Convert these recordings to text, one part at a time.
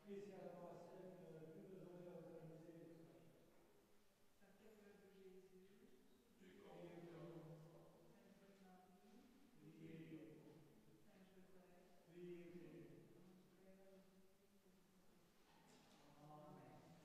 spécialement à celle que nous aurions organisée Saint École de Jésus, et que nous Sainte Vierge Marie, prions, Saint Joseph, prions. mon frère Jésus et Saint. Amen. Amen.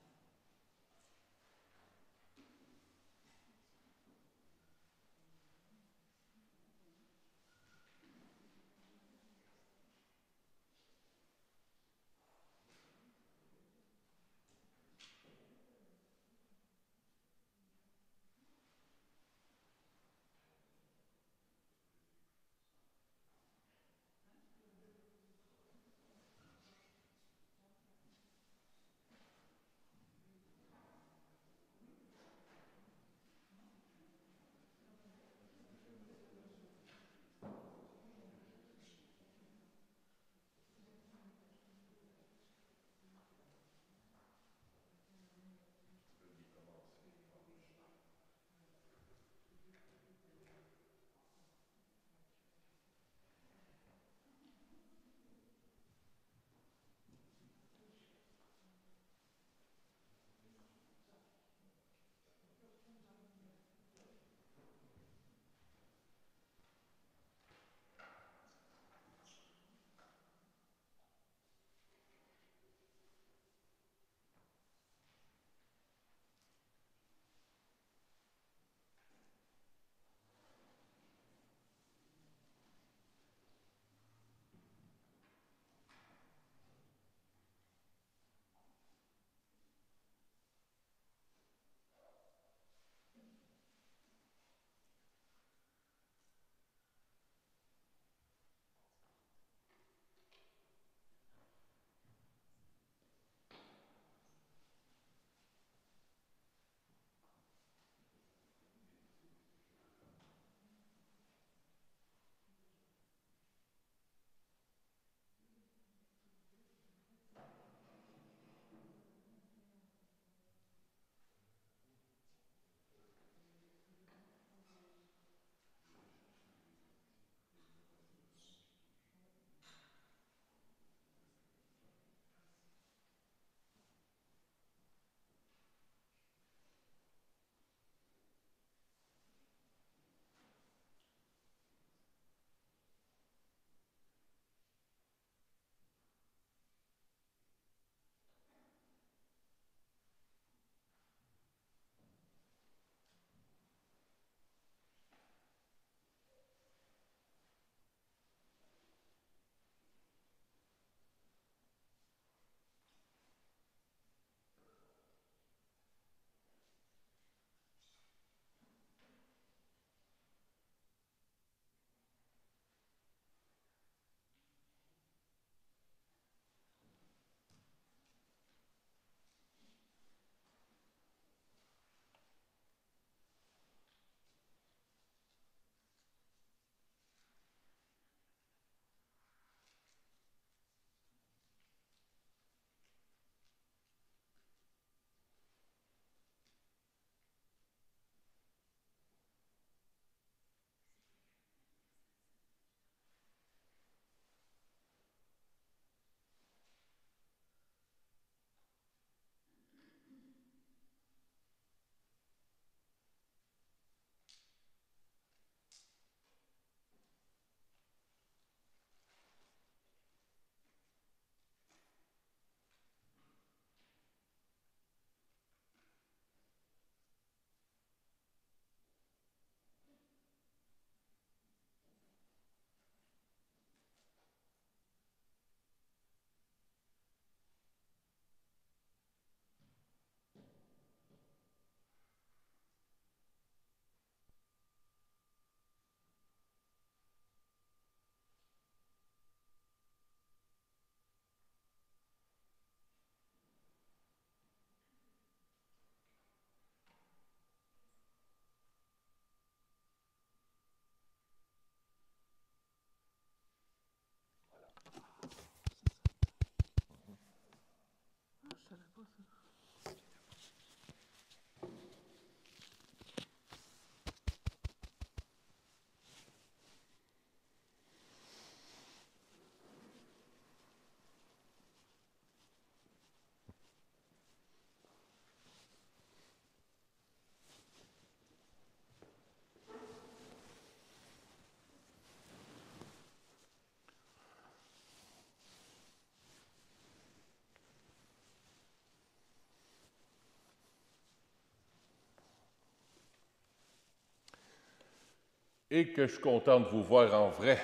Et que je suis content de vous voir en vrai.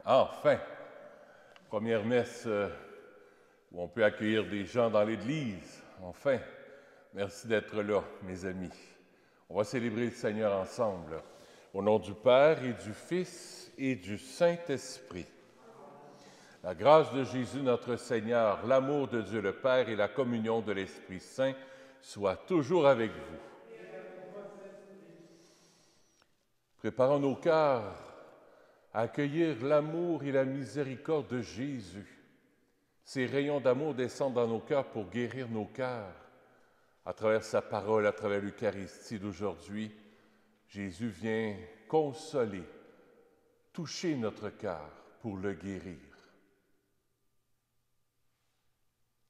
Enfin! Première messe où on peut accueillir des gens dans l'Église. Enfin! Merci d'être là, mes amis. On va célébrer le Seigneur ensemble. Au nom du Père et du Fils et du Saint-Esprit. La grâce de Jésus notre Seigneur, l'amour de Dieu le Père et la communion de l'Esprit Saint soient toujours avec vous. Préparons nos cœurs à accueillir l'amour et la miséricorde de Jésus. Ces rayons d'amour descendent dans nos cœurs pour guérir nos cœurs. À travers sa parole, à travers l'Eucharistie d'aujourd'hui, Jésus vient consoler, toucher notre cœur pour le guérir.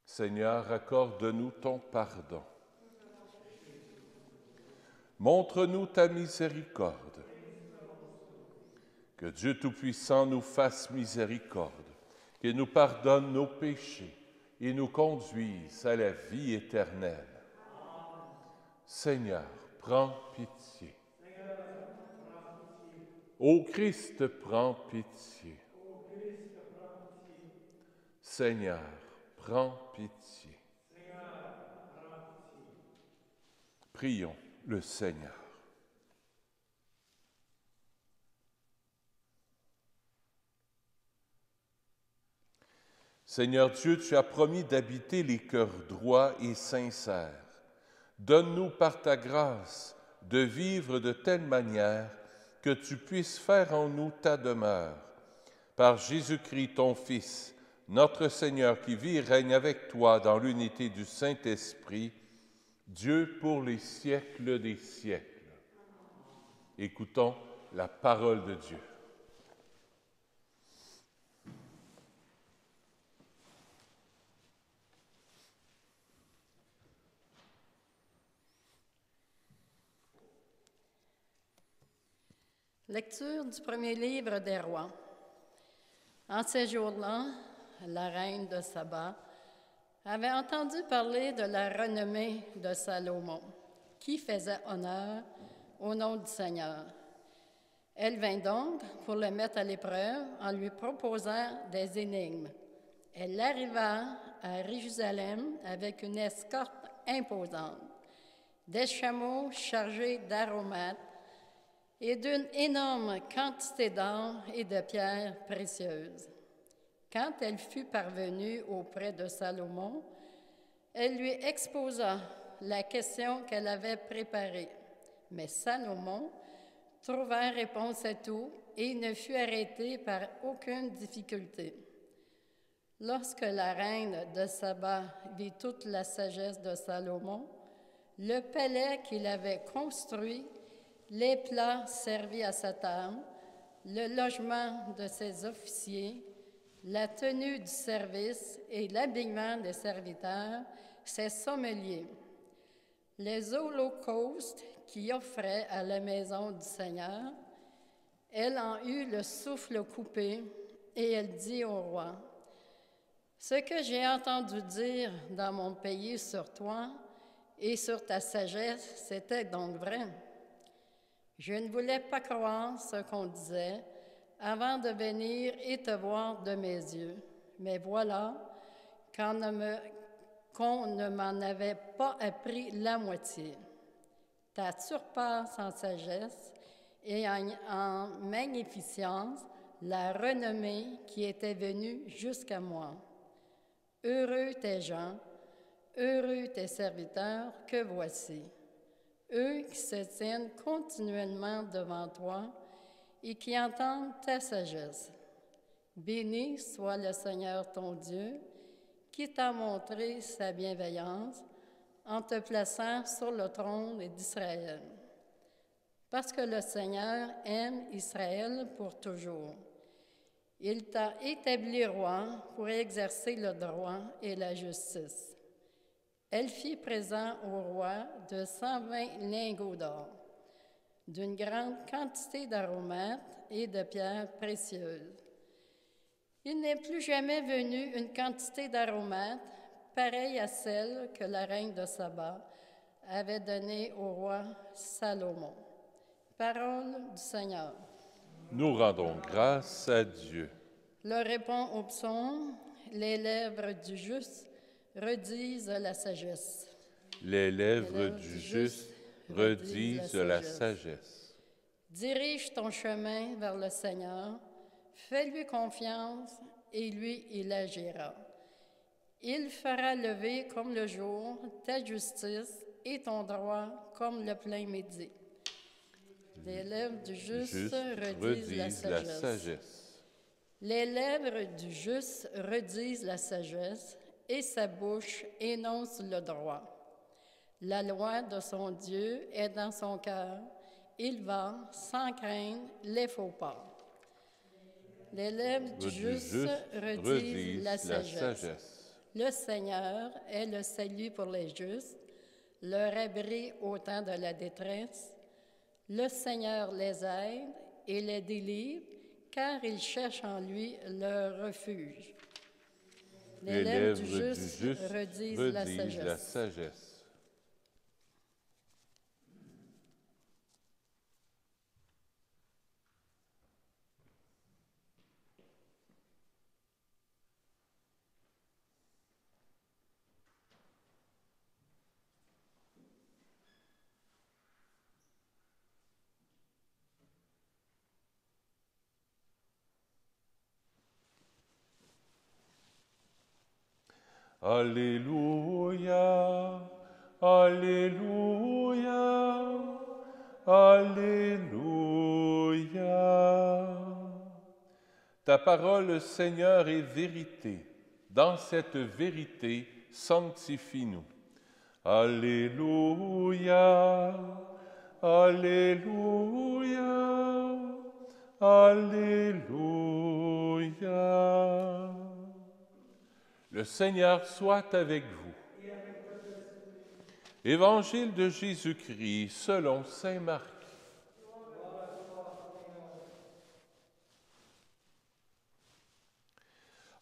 Seigneur, accorde-nous ton pardon. Montre-nous ta miséricorde. Que Dieu Tout-Puissant nous fasse miséricorde, qu'il nous pardonne nos péchés et nous conduise à la vie éternelle. Seigneur, prends pitié. Ô Christ, prends pitié. Seigneur, prends pitié. Prions le Seigneur. Seigneur Dieu, tu as promis d'habiter les cœurs droits et sincères. Donne-nous par ta grâce de vivre de telle manière que tu puisses faire en nous ta demeure. Par Jésus-Christ, ton Fils, notre Seigneur, qui vit et règne avec toi dans l'unité du Saint-Esprit, Dieu pour les siècles des siècles. Écoutons la parole de Dieu. Lecture du premier livre des rois. En ces jours-là, la reine de Saba avait entendu parler de la renommée de Salomon, qui faisait honneur au nom du Seigneur. Elle vint donc pour le mettre à l'épreuve en lui proposant des énigmes. Elle arriva à Jérusalem avec une escorte imposante, des chameaux chargés d'aromates et d'une énorme quantité d'or et de pierres précieuses. Quand elle fut parvenue auprès de Salomon, elle lui exposa la question qu'elle avait préparée. Mais Salomon trouva réponse à tout et ne fut arrêté par aucune difficulté. Lorsque la reine de Saba vit toute la sagesse de Salomon, le palais qu'il avait construit, les plats servis à sa table, le logement de ses officiers, la tenue du service et l'habillement des serviteurs, ses sommeliers, les holocaustes qu'il offrait à la maison du Seigneur, elle en eut le souffle coupé et elle dit au roi, « Ce que j'ai entendu dire dans mon pays sur toi et sur ta sagesse, c'était donc vrai. Je ne voulais pas croire ce qu'on disait avant de venir et te voir de mes yeux. Mais voilà qu'on ne m'en avait pas appris la moitié. Ta surpasse en sagesse et en magnificence la renommée qui était venue jusqu'à moi. Heureux tes gens, heureux tes serviteurs que voici. Eux qui se tiennent continuellement devant toi et qui entendent ta sagesse. Béni soit le Seigneur ton Dieu, qui t'a montré sa bienveillance en te plaçant sur le trône d'Israël. Parce que le Seigneur aime Israël pour toujours. Il t'a établi roi pour exercer le droit et la justice. Elle fit présent au roi de 120 lingots d'or, d'une grande quantité d'aromates et de pierres précieuses. Il n'est plus jamais venu une quantité d'aromates pareille à celle que la reine de Saba avait donnée au roi Salomon. Parole du Seigneur. Nous rendons grâce à Dieu. Le répond au psaume, les lèvres du juste redisent la sagesse. Les lèvres du juste redisent la sagesse. Dirige ton chemin vers le Seigneur, fais-lui confiance et lui, il agira. Il fera lever comme le jour ta justice et ton droit comme le plein midi. Les lèvres du juste redisent la sagesse. Les lèvres du juste redisent la sagesse et sa bouche énonce le droit. La loi de son Dieu est dans son cœur. Il va sans craindre les faux pas. Les lèvres du juste redisent la sagesse. Le Seigneur est le salut pour les justes, leur abri au temps de la détresse. Le Seigneur les aide et les délivre, car ils cherchent en lui leur refuge. Les lèvres du juste redisent la sagesse. Alléluia, Alléluia, Alléluia. Ta parole, Seigneur, est vérité. Dans cette vérité, sanctifie-nous. Alléluia, Alléluia, Alléluia. Le Seigneur soit avec vous. Évangile de Jésus-Christ selon saint Marc.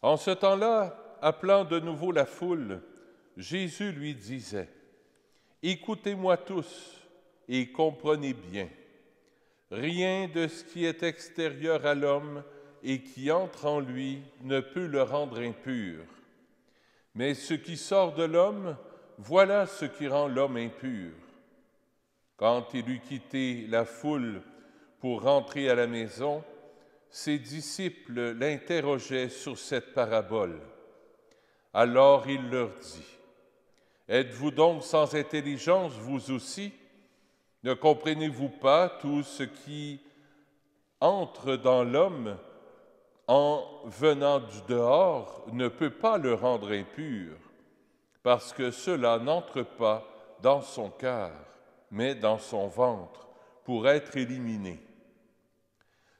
En ce temps-là, appelant de nouveau la foule, Jésus lui disait, « Écoutez-moi tous et comprenez bien. Rien de ce qui est extérieur à l'homme et qui entre en lui ne peut le rendre impur. Mais ce qui sort de l'homme, voilà ce qui rend l'homme impur. » Quand il eut quitté la foule pour rentrer à la maison, ses disciples l'interrogeaient sur cette parabole. Alors il leur dit, « Êtes-vous donc sans intelligence, vous aussi? Ne comprenez-vous pas tout ce qui entre dans l'homme en venant du dehors ne peut pas le rendre impur, parce que cela n'entre pas dans son cœur, mais dans son ventre, pour être éliminé.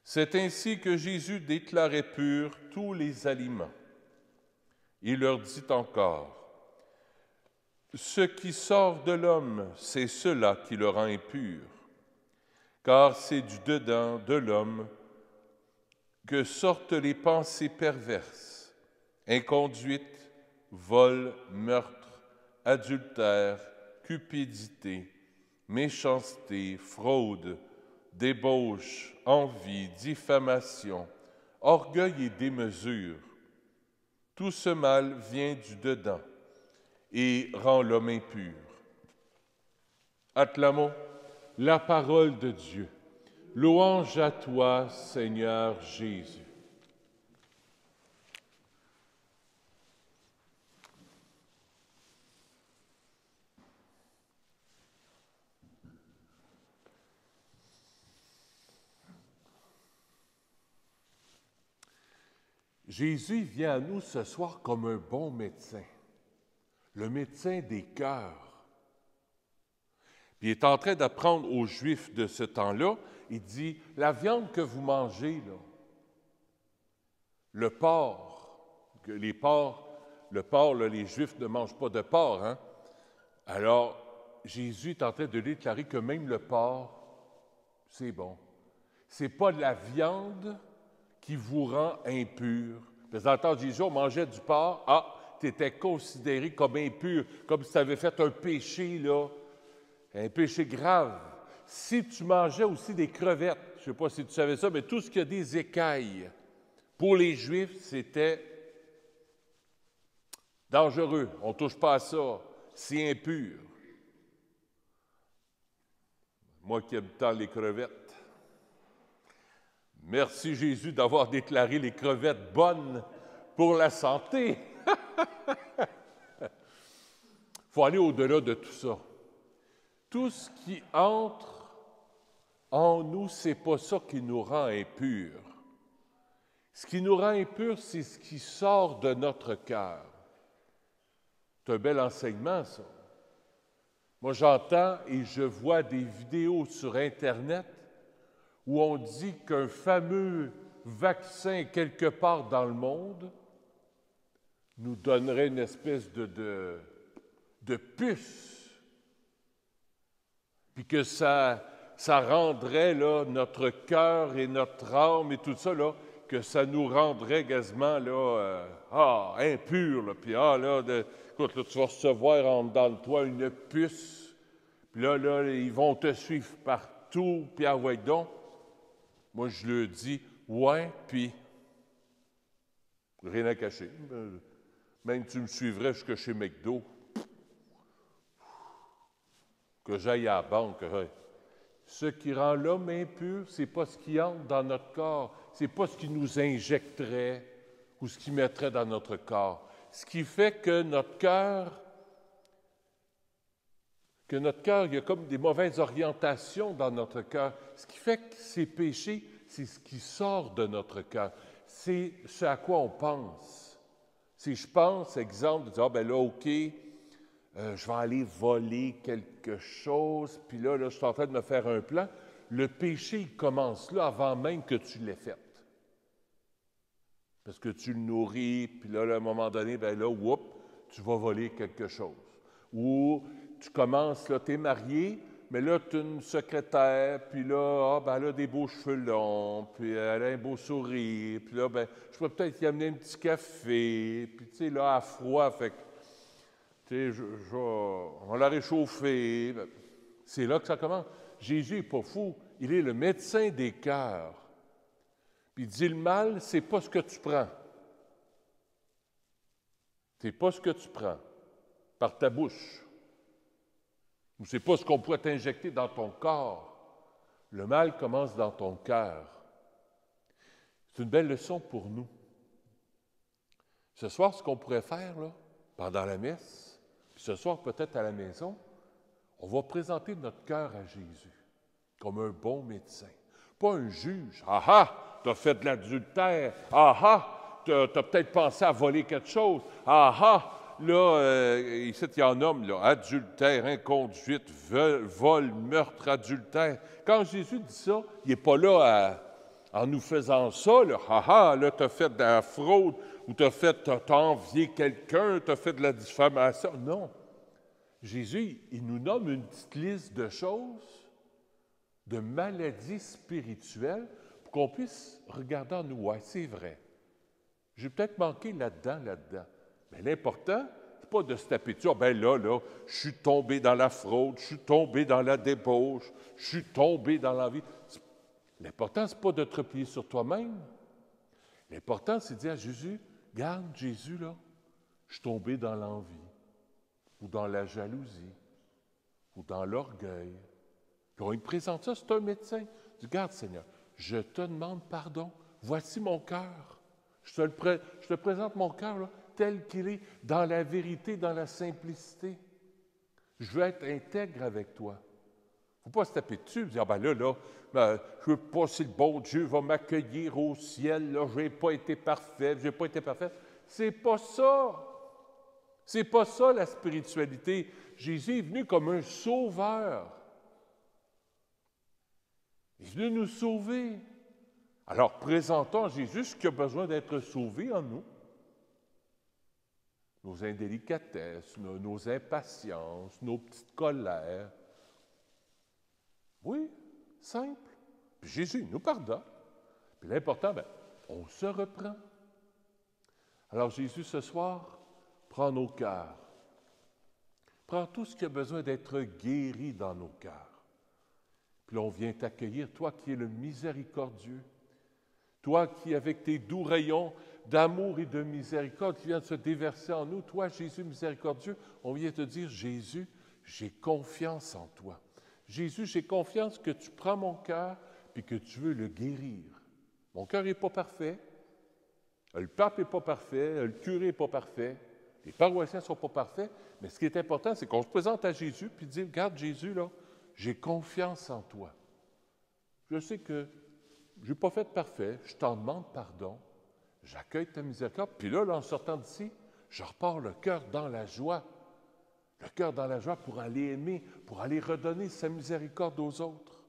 C'est ainsi que Jésus déclarait purs tous les aliments. Il leur dit encore, « Ce qui sort de l'homme, c'est cela qui le rend impur, car c'est du dedans de l'homme que sortent les pensées perverses, inconduite, vol, meurtre, adultère, cupidité, méchanceté, fraude, débauche, envie, diffamation, orgueil et démesure. Tout ce mal vient du dedans et rend l'homme impur. » Acclamons la parole de Dieu. Louange à toi, Seigneur Jésus. Jésus vient à nous ce soir comme un bon médecin, le médecin des cœurs. Puis il est en train d'apprendre aux Juifs de ce temps-là, il dit, la viande que vous mangez, là, le porc, les Juifs ne mangent pas de porc, hein? Alors, Jésus est en train de déclarer que même le porc, c'est bon. C'est pas de la viande qui vous rend impur. Parce que dans le temps de Jésus, on mangeait du porc, tu étais considéré comme impur, comme si tu avais fait un péché, là, un péché grave. Si tu mangeais aussi des crevettes, je ne sais pas si tu savais ça, mais tout ce qui a des écailles, pour les Juifs, c'était dangereux. On ne touche pas à ça. C'est impur. Moi qui aime tant les crevettes. Merci Jésus d'avoir déclaré les crevettes bonnes pour la santé. Il faut aller au-delà de tout ça. Tout ce qui entre en nous, c'est pas ça qui nous rend impurs. Ce qui nous rend impurs, c'est ce qui sort de notre cœur. C'est un bel enseignement, ça. Moi, j'entends et je vois des vidéos sur Internet où on dit qu'un fameux vaccin quelque part dans le monde nous donnerait une espèce de puce, puis que ça rendrait là, notre cœur et notre âme et tout ça, là, que ça nous rendrait quasiment là, impurs. Là, puis écoute, là, tu vas recevoir en dedans de toi une puce, puis là, ils vont te suivre partout, puis ah ouais donc. Moi, je leur dis, ouais, puis rien à cacher. Même tu me suivrais jusque chez McDo, que j'aille à la banque. Ce qui rend l'homme impur, c'est pas ce qui entre dans notre corps, c'est pas ce qui nous injecterait ou ce qui mettrait dans notre corps. Ce qui fait que notre cœur, il y a comme des mauvaises orientations dans notre cœur. Ce qui fait que ces péchés, c'est ce qui sort de notre cœur. C'est ce à quoi on pense. Si je pense, exemple, de dire, là, OK, je vais aller voler quelque chose, puis là, je suis en train de me faire un plan. Le péché, il commence là avant même que tu l'aies fait. Parce que tu le nourris, puis là, à un moment donné, tu vas voler quelque chose. Ou tu commences, là, tu es marié, mais là, tu as une secrétaire, puis là, elle a des beaux cheveux longs, puis elle a un beau sourire, puis là, je pourrais peut-être y amener un petit café, puis tu sais, là, à froid, fait que, tu sais, on l'a réchauffé. C'est là que ça commence. Jésus n'est pas fou, il est le médecin des cœurs. Puis il dit, le mal, c'est pas ce que tu prends. C'est pas ce que tu prends par ta bouche. Ou c'est pas ce qu'on pourrait t'injecter dans ton corps. Le mal commence dans ton cœur. C'est une belle leçon pour nous. Ce soir, ce qu'on pourrait faire, là, pendant la messe, puis ce soir peut-être à la maison, on va présenter notre cœur à Jésus comme un bon médecin. Pas un juge. Ah ah, t'as fait de l'adultère. Ah ah, t'as peut-être pensé à voler quelque chose. Ah ah, là, ici, il y en a, là, adultère, inconduite, vol, meurtre, adultère. Quand Jésus dit ça, il n'est pas là en nous faisant ça, là, ah ah, là, t'as fait de la fraude, ou t'as envié quelqu'un, t'as fait de la diffamation. Non. Jésus, il nous nomme une petite liste de choses, de maladies spirituelles, pour qu'on puisse regarder en nous. Ouais, c'est vrai. J'ai peut-être manqué là-dedans. Mais l'important, c'est pas de se taper dessus. Là, je suis tombé dans la fraude, je suis tombé dans la débauche, je suis tombé dans l'envie. L'important, c'est pas de te replier sur toi-même. L'important, c'est de dire à Jésus, regarde, Jésus, là, je suis tombé dans l'envie, ou dans la jalousie, ou dans l'orgueil. Puis on lui présente ça, c'est un médecin. Il dit, regarde, Seigneur, je te demande pardon. Voici mon cœur. Je te présente mon cœur là, tel qu'il est, dans la vérité, dans la simplicité. Je veux être intègre avec toi. Il ne faut pas se taper dessus et dire, je ne veux pas si le bon Dieu va m'accueillir au ciel, là, je n'ai pas été parfait, C'est pas ça. C'est pas ça la spiritualité. Jésus est venu comme un sauveur. Il est venu nous sauver. Alors, présentons à Jésus ce qui a besoin d'être sauvé en nous. Nos indélicatesses, nos impatiences, nos petites colères. Oui, simple. Puis Jésus nous pardonne. Puis l'important, on se reprend. Alors Jésus, ce soir, prend nos cœurs. Prend tout ce qui a besoin d'être guéri dans nos cœurs. Puis là, on vient t'accueillir, toi qui es le miséricordieux, toi qui, avec tes doux rayons d'amour et de miséricorde qui viennent se déverser en nous, toi, Jésus miséricordieux, on vient te dire, Jésus, j'ai confiance en toi. Jésus, j'ai confiance que tu prends mon cœur puis que tu veux le guérir. Mon cœur n'est pas parfait, le pape n'est pas parfait, le curé n'est pas parfait, les paroissiens ne sont pas parfaits, mais ce qui est important, c'est qu'on se présente à Jésus puis dire, regarde Jésus, là, j'ai confiance en toi. Je sais que je n'ai pas fait de parfait, je t'en demande pardon, j'accueille ta miséricorde, puis là, en sortant d'ici, je repars le cœur dans la joie. Le cœur dans la joie pour aller aimer, pour aller redonner sa miséricorde aux autres.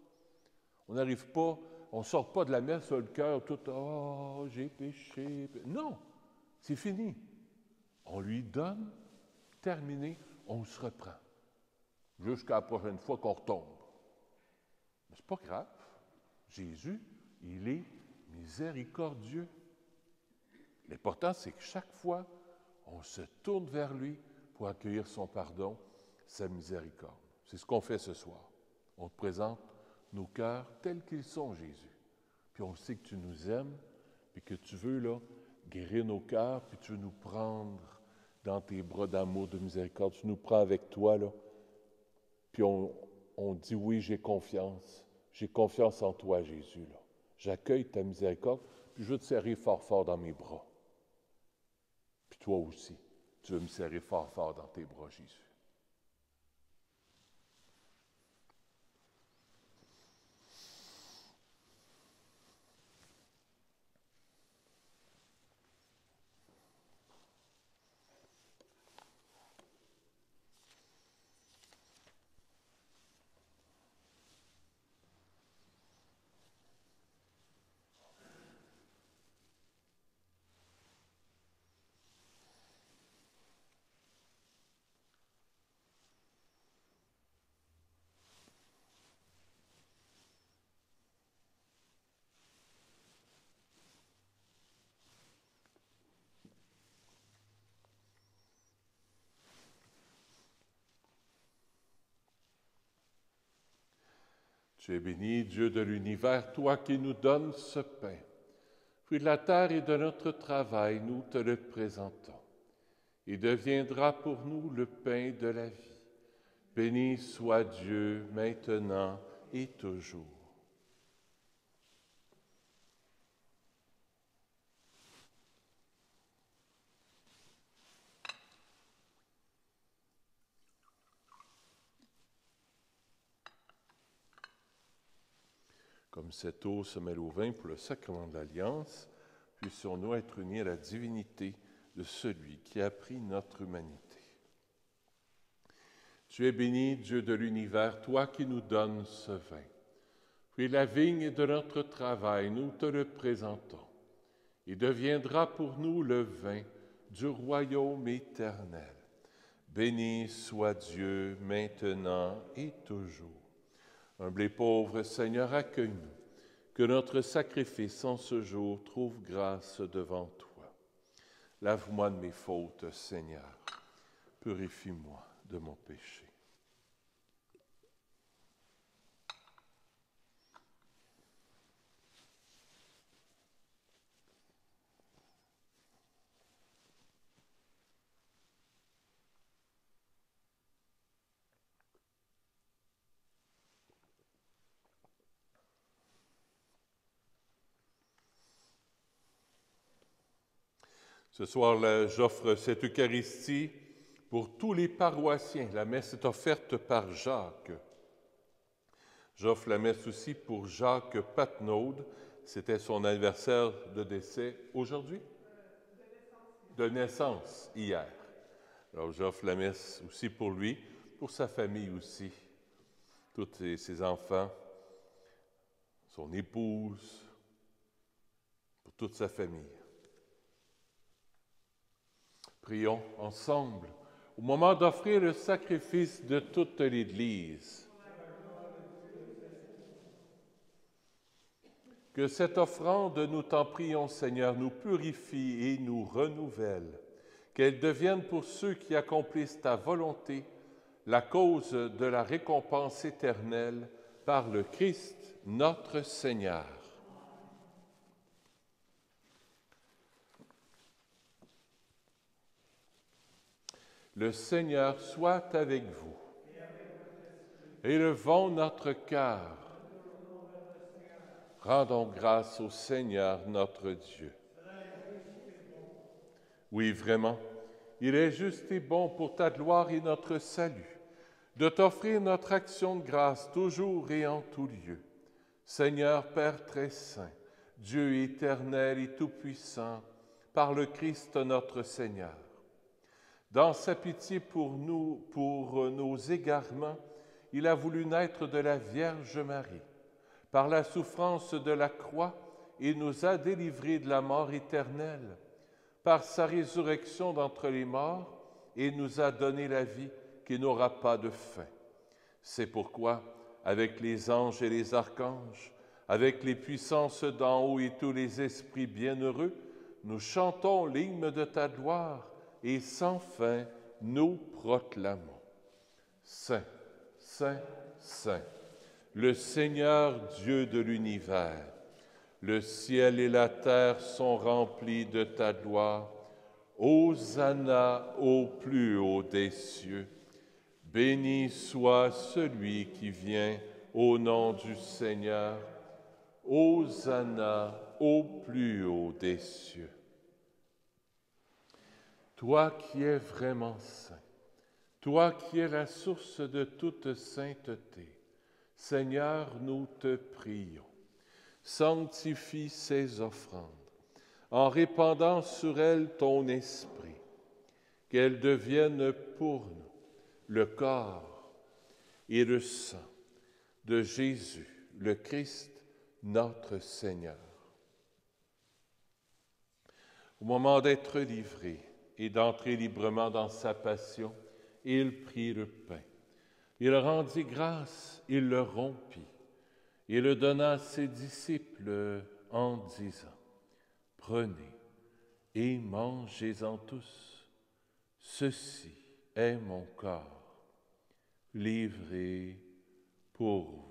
On n'arrive pas, on ne sort pas de la messe, le cœur tout « Oh, j'ai péché ». Non, c'est fini. On lui donne, terminé, on se reprend. Jusqu'à la prochaine fois qu'on retombe. Mais ce n'est pas grave. Jésus, il est miséricordieux. L'important, c'est que chaque fois, on se tourne vers lui pour accueillir son pardon, sa miséricorde. C'est ce qu'on fait ce soir. On te présente nos cœurs tels qu'ils sont, Jésus. Puis on sait que tu nous aimes, puis que tu veux là, guérir nos cœurs, puis tu veux nous prendre dans tes bras d'amour, de miséricorde. Tu nous prends avec toi, là. Puis on dit, oui, j'ai confiance en toi, Jésus, là. J'accueille ta miséricorde, puis je veux te serrer fort, fort dans mes bras. Puis toi aussi. Tu veux me serrer fort, fort dans tes bras, Jésus. Tu es béni, Dieu de l'univers, toi qui nous donnes ce pain. Fruit de la terre et de notre travail, nous te le présentons. Il deviendra pour nous le pain de la vie. Béni soit Dieu, maintenant et toujours. Comme cette eau se mêle au vin pour le sacrement de l'Alliance, puissions-nous être unis à la divinité de celui qui a pris notre humanité. Tu es béni, Dieu de l'univers, toi qui nous donnes ce vin. Puis la vigne et de notre travail, nous te le présentons. Il deviendra pour nous le vin du royaume éternel. Béni soit Dieu, maintenant et toujours. Humble et pauvre Seigneur, accueille-nous, que notre sacrifice en ce jour trouve grâce devant toi. Lave-moi de mes fautes, Seigneur, purifie-moi de mon péché. Ce soir, j'offre cette Eucharistie pour tous les paroissiens. La messe est offerte par Jacques. J'offre la messe aussi pour Jacques Patnaud. C'était son anniversaire de décès aujourd'hui? De naissance, hier. Alors, j'offre la messe aussi pour lui, pour sa famille aussi, tous ses enfants, son épouse, pour toute sa famille. Prions ensemble au moment d'offrir le sacrifice de toute l'Église. Que cette offrande, nous t'en prions, Seigneur, nous purifie et nous renouvelle, qu'elle devienne pour ceux qui accomplissent ta volonté la cause de la récompense éternelle par le Christ notre Seigneur. Le Seigneur soit avec vous. Élevons notre cœur. Rendons grâce au Seigneur notre Dieu. Oui, vraiment, il est juste et bon pour ta gloire et notre salut, de t'offrir notre action de grâce toujours et en tout lieu. Seigneur Père très saint, Dieu éternel et tout-puissant, par le Christ notre Seigneur. Dans sa pitié pour nous, pour nos égarements, il a voulu naître de la Vierge Marie. Par la souffrance de la croix, il nous a délivrés de la mort éternelle. Par sa résurrection d'entre les morts, il nous a donné la vie qui n'aura pas de fin. C'est pourquoi, avec les anges et les archanges, avec les puissances d'en haut et tous les esprits bienheureux, nous chantons l'hymne de ta gloire et sans fin nous proclamons. Saint, Saint, Saint, le Seigneur Dieu de l'univers, le ciel et la terre sont remplis de ta gloire. Hosanna au plus haut des cieux. Béni soit celui qui vient au nom du Seigneur. Hosanna au plus haut des cieux. Toi qui es vraiment saint, toi qui es la source de toute sainteté, Seigneur, nous te prions. Sanctifie ces offrandes en répandant sur elles ton esprit, qu'elles deviennent pour nous le corps et le sang de Jésus, le Christ, notre Seigneur. Au moment d'être livré et d'entrer librement dans sa passion, il prit le pain. Il rendit grâce, il le rompit et le donna à ses disciples en disant: « Prenez et mangez-en tous. Ceci est mon corps, livré pour vous. »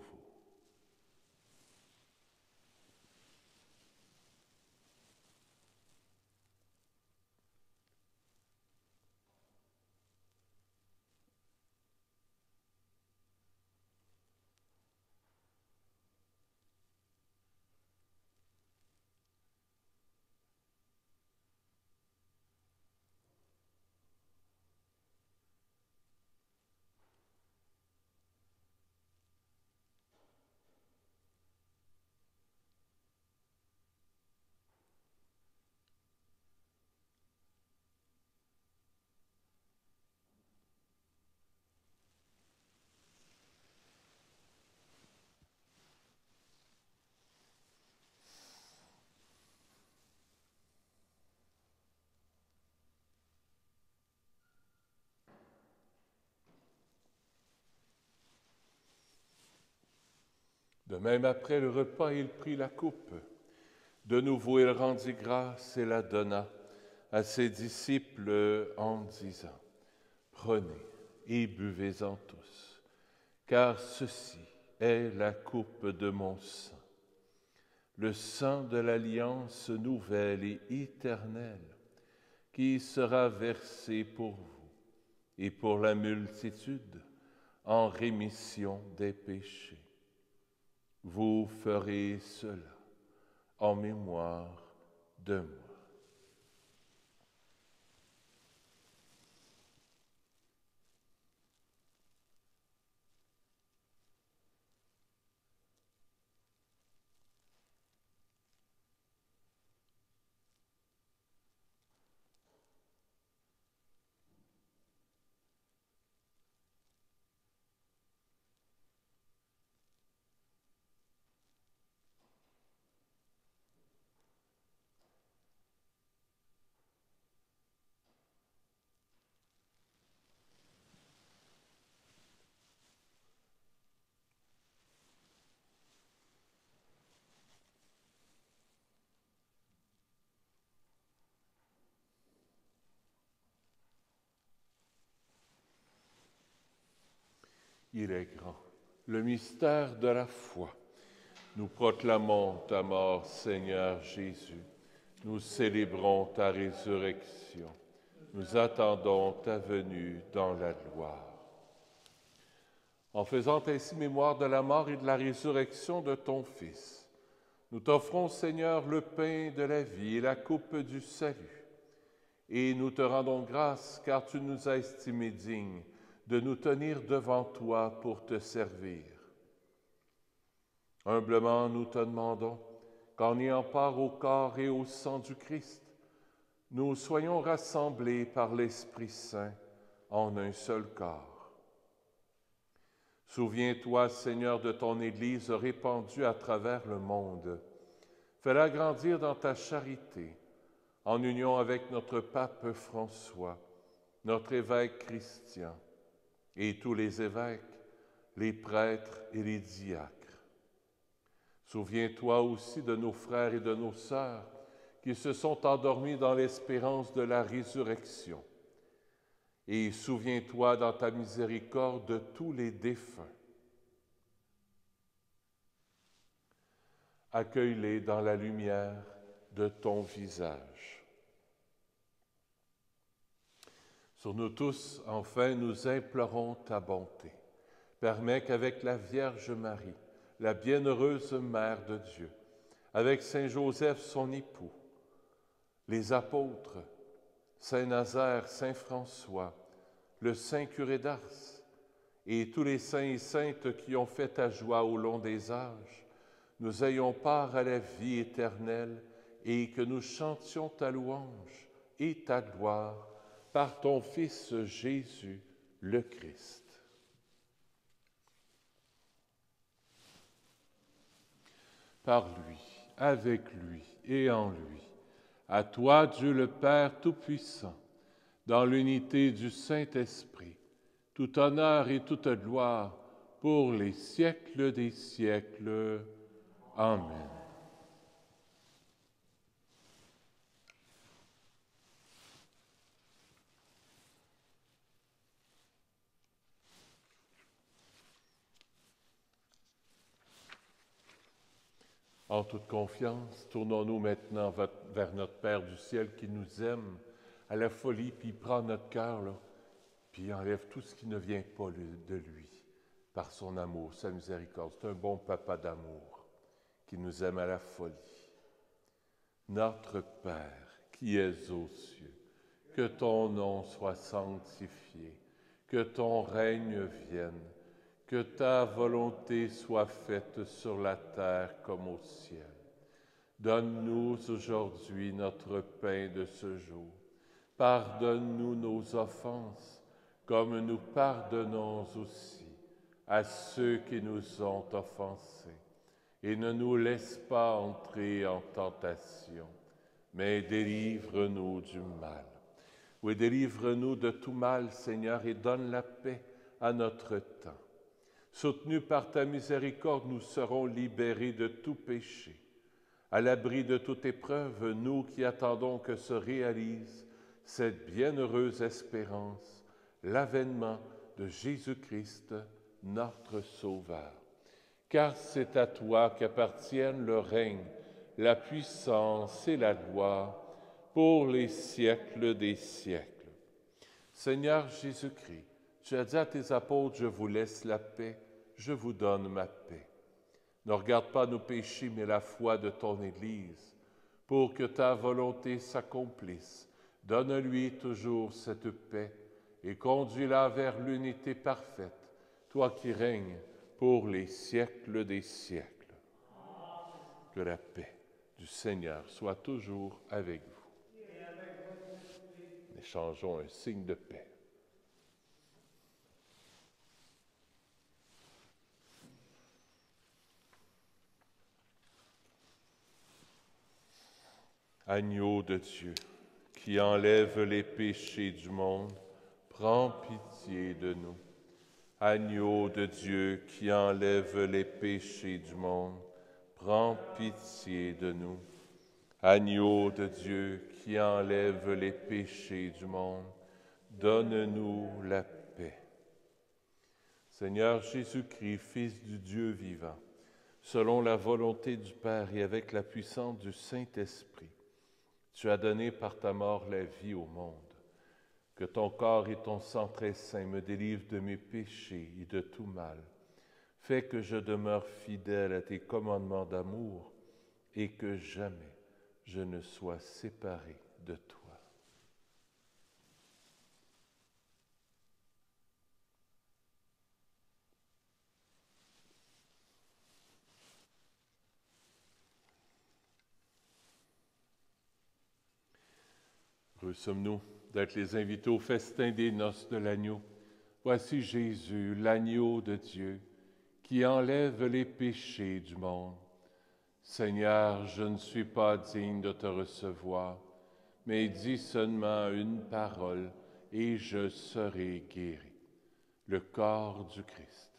De même, après le repas, il prit la coupe. De nouveau, il rendit grâce et la donna à ses disciples en disant: « Prenez et buvez-en tous, car ceci est la coupe de mon sang, le sang de l'alliance nouvelle et éternelle, qui sera versé pour vous et pour la multitude en rémission des péchés. Vous ferez cela en mémoire de moi. » Il est grand Le mystère de la foi. Nous proclamons ta mort, Seigneur Jésus. Nous célébrons ta résurrection. Nous attendons ta venue dans la gloire. En faisant ainsi mémoire de la mort et de la résurrection de ton Fils, nous t'offrons, Seigneur, le pain de la vie et la coupe du salut. Et nous te rendons grâce, car tu nous as estimés dignes de nous tenir devant toi pour te servir. Humblement, nous te demandons qu'en ayant part au corps et au sang du Christ, nous soyons rassemblés par l'Esprit Saint en un seul corps. Souviens-toi, Seigneur, de ton Église répandue à travers le monde. Fais-la grandir dans ta charité, en union avec notre pape François, notre évêque Christian, et tous les évêques, les prêtres et les diacres. Souviens-toi aussi de nos frères et de nos sœurs qui se sont endormis dans l'espérance de la résurrection. Et souviens-toi dans ta miséricorde de tous les défunts. Accueille-les dans la lumière de ton visage. Sur nous tous, enfin, nous implorons ta bonté. Permets qu'avec la Vierge Marie, la bienheureuse Mère de Dieu, avec Saint Joseph, son époux, les apôtres, Saint Nazaire, Saint François, le Saint curé d'Ars, et tous les saints et saintes qui ont fait ta joie au long des âges, nous ayons part à la vie éternelle et que nous chantions ta louange et ta gloire par ton Fils Jésus, le Christ. Par lui, avec lui et en lui, à toi, Dieu le Père Tout-Puissant, dans l'unité du Saint-Esprit, tout honneur et toute gloire pour les siècles des siècles. Amen. En toute confiance, tournons-nous maintenant vers notre Père du ciel qui nous aime à la folie, puis il prend notre cœur, là, puis il enlève tout ce qui ne vient pas de lui, par son amour, sa miséricorde. C'est un bon papa d'amour qui nous aime à la folie. Notre Père, qui es aux cieux, que ton nom soit sanctifié, que ton règne vienne, que ta volonté soit faite sur la terre comme au ciel. Donne-nous aujourd'hui notre pain de ce jour. Pardonne-nous nos offenses, comme nous pardonnons aussi à ceux qui nous ont offensés. Et ne nous laisse pas entrer en tentation, mais délivre-nous du mal. Oui, délivre-nous de tout mal, Seigneur, et donne la paix à notre temps. Soutenus par ta miséricorde, nous serons libérés de tout péché. À l'abri de toute épreuve, nous qui attendons que se réalise cette bienheureuse espérance, l'avènement de Jésus-Christ, notre Sauveur. Car c'est à toi qu'appartiennent le règne, la puissance et la gloire pour les siècles des siècles. Seigneur Jésus-Christ, tu as dit à tes apôtres, je vous laisse la paix, je vous donne ma paix. Ne regarde pas nos péchés, mais la foi de ton Église, pour que ta volonté s'accomplisse. Donne-lui toujours cette paix et conduis-la vers l'unité parfaite, toi qui règnes pour les siècles des siècles. Que la paix du Seigneur soit toujours avec vous. Échangeons un signe de paix. Agneau de Dieu, qui enlève les péchés du monde, prends pitié de nous. Agneau de Dieu, qui enlève les péchés du monde, prends pitié de nous. Agneau de Dieu, qui enlève les péchés du monde, donne-nous la paix. Seigneur Jésus-Christ, Fils du Dieu vivant, selon la volonté du Père et avec la puissance du Saint-Esprit, tu as donné par ta mort la vie au monde. Que ton corps et ton sang très saint me délivrent de mes péchés et de tout mal. Fais que je demeure fidèle à tes commandements d'amour et que jamais je ne sois séparé de toi. Heureux sommes-nous d'être les invités au festin des noces de l'agneau. Voici Jésus, l'agneau de Dieu, qui enlève les péchés du monde. Seigneur, je ne suis pas digne de te recevoir, mais dis seulement une parole et je serai guéri. Le corps du Christ.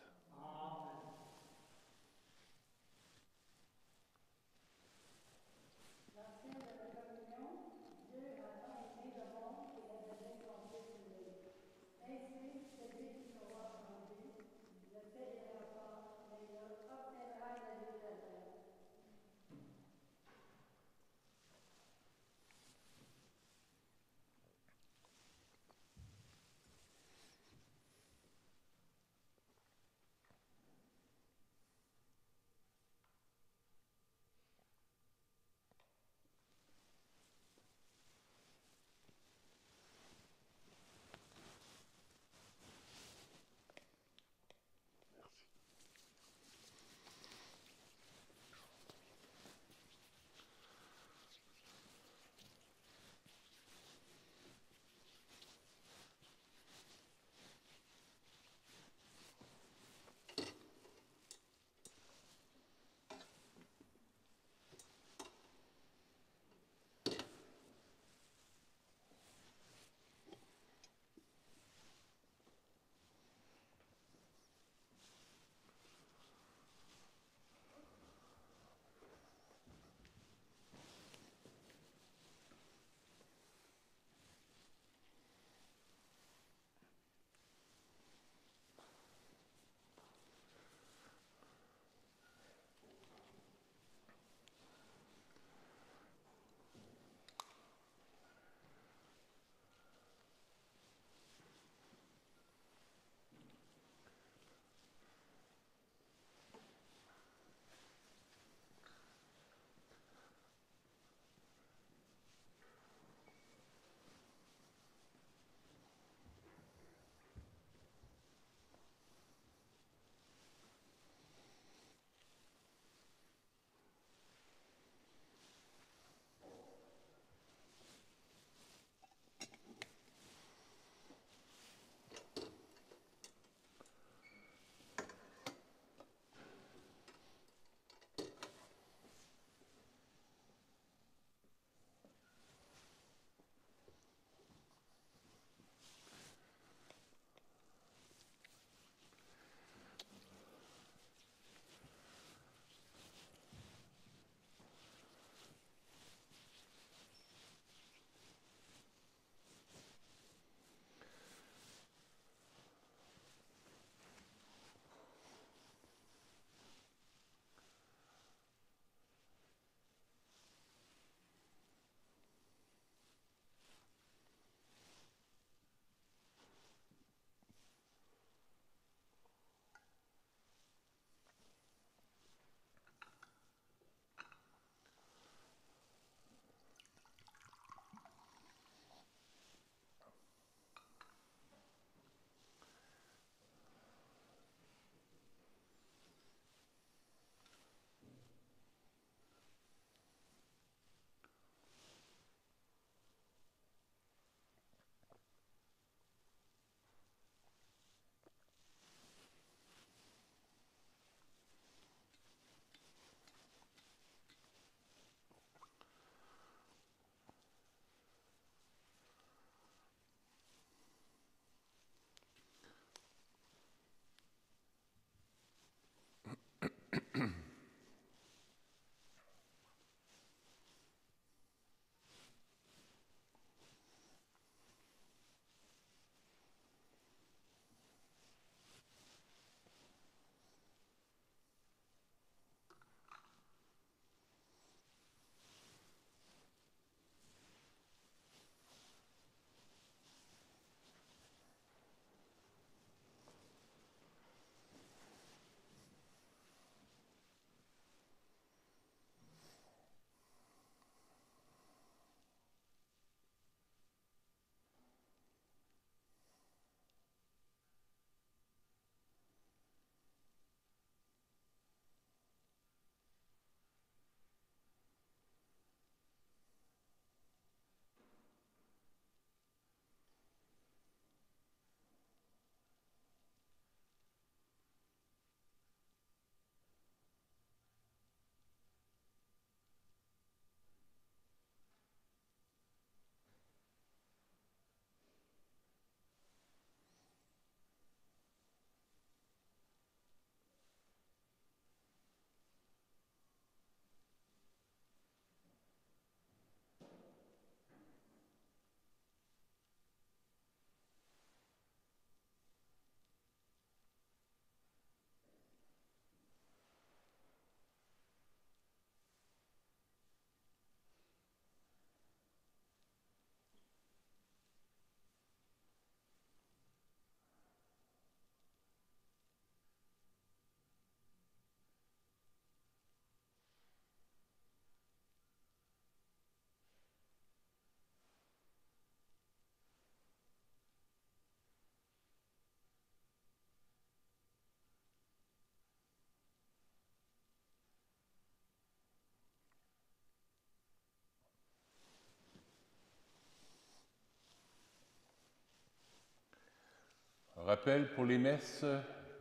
rappel pour les messes.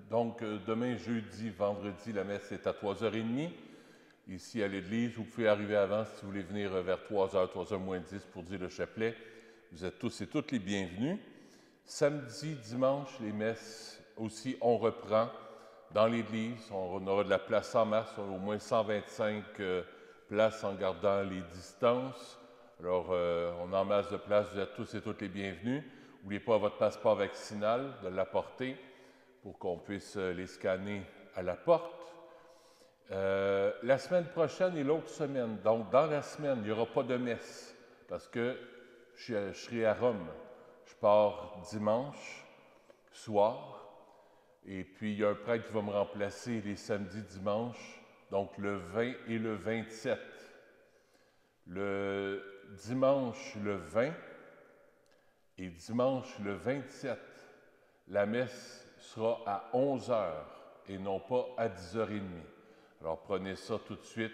Donc, demain, jeudi, vendredi, la messe est à 3h30. Ici à l'église, vous pouvez arriver avant si vous voulez venir vers 3h, 3h moins 10 pour dire le chapelet. Vous êtes tous et toutes les bienvenus. Samedi, dimanche, les messes aussi, on reprend dans l'église. On aura de la place en masse, on a au moins 125 places en gardant les distances. Alors, on a en masse de place, vous êtes tous et toutes les bienvenus. N'oubliez pas votre passeport vaccinal, de l'apporter pour qu'on puisse les scanner à la porte. La semaine prochaine et l'autre semaine, donc dans la semaine, il n'y aura pas de messe parce que je serai à Rome. Je pars dimanche soir et puis il y a un prêtre qui va me remplacer les samedis, dimanches, donc le 20 et le 27. Le dimanche le 20 et dimanche le 27, la messe sera à 11h et non pas à 10h30. Alors prenez ça tout de suite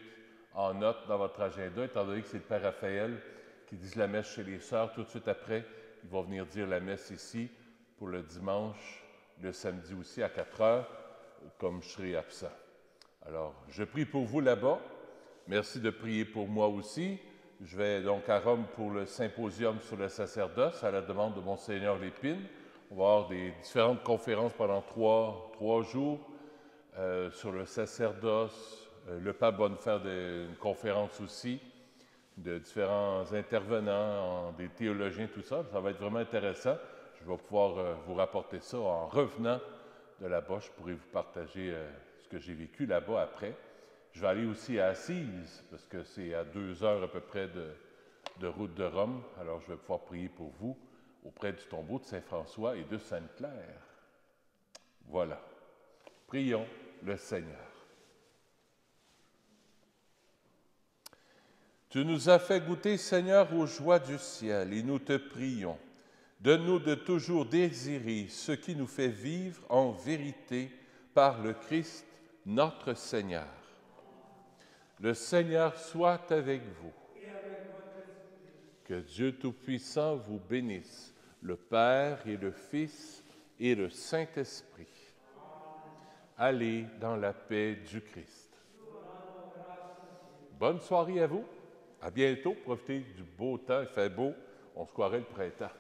en note dans votre agenda, étant donné que c'est le Père Raphaël qui dit la messe chez les sœurs. Tout de suite après, il va venir dire la messe ici pour le dimanche, le samedi aussi à 4h, comme je serai absent. Alors, je prie pour vous là-bas. Merci de prier pour moi aussi. Je vais donc à Rome pour le symposium sur le sacerdoce à la demande de Monseigneur Lépine. On va avoir des différentes conférences pendant trois jours sur le sacerdoce. Le pape va nous faire une conférence aussi de différents intervenants, des théologiens, tout ça. Ça va être vraiment intéressant. Je vais pouvoir vous rapporter ça en revenant de là-bas. Je pourrai vous partager ce que j'ai vécu là-bas après. Je vais aller aussi à Assise, parce que c'est à 2 heures à peu près de route de Rome. Alors, je vais pouvoir prier pour vous auprès du tombeau de Saint-François et de Sainte-Claire. Voilà. Prions le Seigneur. Tu nous as fait goûter, Seigneur, aux joies du ciel, et nous te prions. Donne-nous de toujours désirer ce qui nous fait vivre en vérité par le Christ, notre Seigneur. Le Seigneur soit avec vous. Que Dieu Tout-Puissant vous bénisse, le Père et le Fils et le Saint-Esprit. Allez dans la paix du Christ. Bonne soirée à vous. À bientôt. Profitez du beau temps. Il fait beau. On se croirait le printemps.